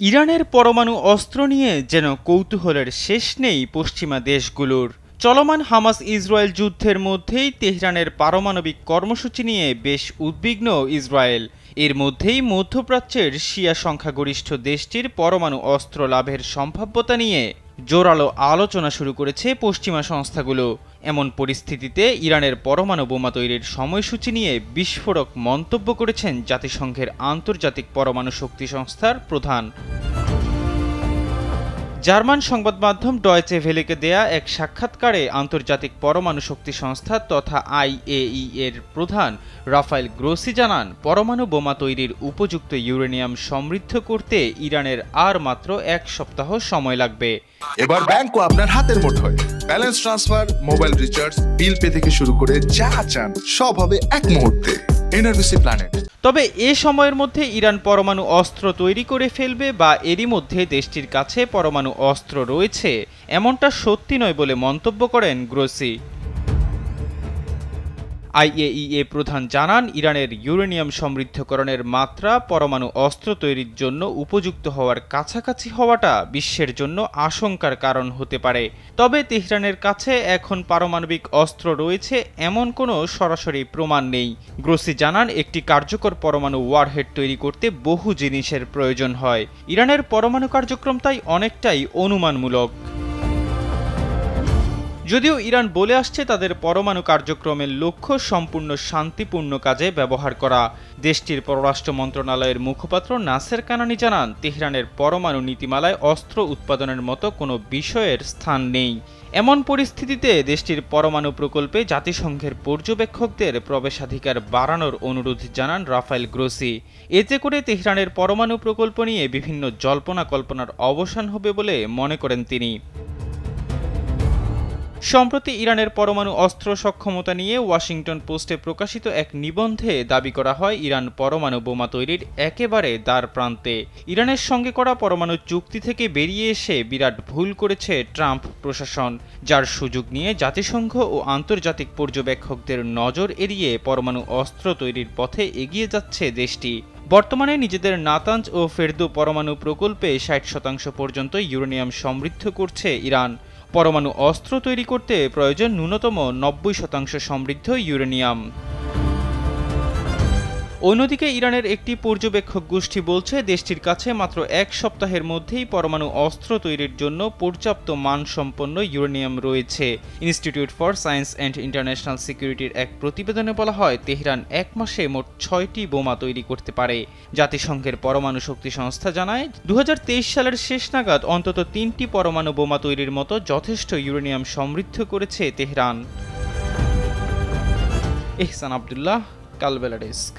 ইরানের পরমাণু অস্ত্র নিয়ে যেন কৌতূহলের শেষ নেই পশ্চিমা দেশগুলোর। চলমান হামাস ইসরায়েল যুদ্ধের মধ্যেই তেহরানের পারমাণবিক কর্মসূচি নিয়ে বেশ উদ্বিগ্ন ইসরায়েল। এর মধ্যেই মধ্যপ্রাচ্যের শিয়া সংখ্যাগরিষ্ঠ দেশটির পরমাণু অস্ত্র লাভের সম্ভাব্যতা নিয়ে জোরালো আলোচনা শুরু করেছে পশ্চিমা সংস্থাগুলো। এমন পরিস্থিতিতে ইরানের পরমাণু বোমা তৈরির সময়সূচি নিয়ে বিস্ফোরক মন্তব্য করেছেন জাতিসংঘের আন্তর্জাতিক পরমাণু শক্তি সংস্থার প্রধান। জার্মান সংবাদ মাধ্যম ডয়েচে ভেলেকে দেয়া এক সাক্ষাৎকারে আন্তর্জাতিক পরমাণু শক্তি সংস্থা তথা IAEA এর প্রধান রাফায়েল গ্রোসি জানান, পরমাণু বোমা তৈরির উপযুক্ত ইউরেনিয়াম সমৃদ্ধ করতে ইরানের আর মাত্র 1 সপ্তাহ সময় লাগবে। এবার ব্যাংকও আপনার হাতের মুঠোয়। Balance transfer, mobile recharge, bill pay থেকে শুরু করে যা চান সব হবে এক মুহূর্তে। NRBC planet. তবে এ সময়ের মধ্যে ইরান পরমাণু অস্ত্র তৈরি করে ফেলবে বা এরই মধ্যে দেশটির কাছে পরমাণু অস্ত্র রয়েছে এমনটা সত্যি নয় বলে মন্তব্য করেন গ্রোসি। IAEA প্রধান জানান, ইরানের ইউরেনিয়াম সমৃদ্ধকরণের মাত্রা পরমাণু অস্ত্র তৈরির জন্য উপযুক্ত হওয়ার কাছাকাছি হওয়াটা বিশ্বের জন্য আশঙ্কার কারণ হতে পারে। তবে তেহরানের কাছে এখন পারমাণবিক অস্ত্র রয়েছে এমন কোনো সরাসরি প্রমাণ নেই। গ্রোসি জানান, একটি কার্যকর পরমাণু ওয়ারহেড তৈরি করতে বহু জিনিসের প্রয়োজন হয়। ইরানের পরমাণু কার্যক্রম তাই অনেকটাই অনুমানমূলক। যদিও ইরান বলে আসছে তাদের পরমাণু কার্যক্রমের লক্ষ্য সম্পূর্ণ শান্তিপূর্ণ কাজে ব্যবহার করা। দেশটির পররাষ্ট্র মন্ত্রণালয়ের মুখপাত্র নাসের কানানি জানান, তেহরানের পরমাণু নীতিমালায় অস্ত্র উৎপাদনের মতো কোনো বিষয়ের স্থান নেই। এমন পরিস্থিতিতে দেশটির পরমাণু প্রকল্পে জাতিসংঘের পর্যবেক্ষকদের প্রবেশাধিকার বাড়ানোর অনুরোধ জানান রাফায়েল গ্রোসি। এতে করে তেহরানের পরমাণু প্রকল্প নিয়ে বিভিন্ন জল্পনা কল্পনার অবসান হবে বলে মনে করেন তিনি। সম্প্রতি ইরানের পরমাণু অস্ত্র সক্ষমতা নিয়ে ওয়াশিংটন পোস্টে প্রকাশিত এক নিবন্ধে দাবি করা হয়, ইরান পরমাণু বোমা তৈরির একেবারে দ্বার প্রান্তে। ইরানের সঙ্গে করা পরমাণু চুক্তি থেকে বেরিয়ে এসে বিরাট ভুল করেছে ট্রাম্প প্রশাসন, যার সুযোগ নিয়ে জাতিসংঘ ও আন্তর্জাতিক পর্যবেক্ষকদের নজর এড়িয়ে পরমাণু অস্ত্র তৈরির পথে এগিয়ে যাচ্ছে দেশটি। বর্তমানে নিজেদের নাতাঞ্জ ও ফেরদো পরমাণু প্রকল্পে 60% পর্যন্ত ইউরেনিয়াম সমৃদ্ধ করছে ইরান। পরমাণু অস্ত্র তৈরি করতে প্রয়োজন ন্যূনতম 90% সমৃদ্ধ ইউরেনিয়াম। অন্যদিকে ইরানের একটি পর্যবেক্ষক গোষ্ঠী বলছে, দেশটির কাছে মাত্র 1 সপ্তাহের মধ্যেই পরমাণু অস্ত্র তৈরির জন্য পর্যাপ্ত মানসম্পন্ন ইউরেনিয়াম রয়েছে। Institute for science and international সিকিউরিটির এক প্রতিবেদনে বলা হয়, তেহরান 1 মাসে মোট 6টি বোমা তৈরি করতে পারে। জাতিসংঘের পরমাণু শক্তি সংস্থা জানায়, 2023 সালের শেষ নাগাদ অন্তত 3টি পরমাণু বোমা তৈরির মতো যথেষ্ট ইউরেনিয়াম সমৃদ্ধ করেছে তেহরান। ইহসান আব্দুল্লাহ, কালবেলা ডেস্ক।